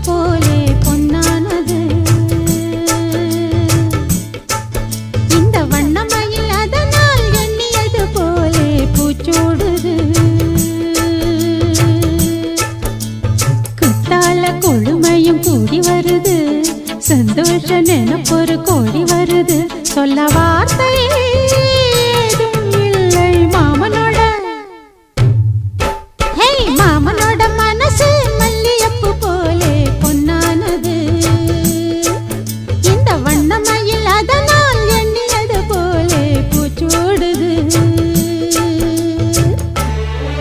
போலே பொன்னானது. இந்த வண்ணமயில் அதனால் எண்ணியது போலே பூச்சூடுது. குத்தால கொழுமையும் கூடி வருது, சந்தோஷ நினைப்பொரு கோடி வருது. சொல்ல வார்த்தை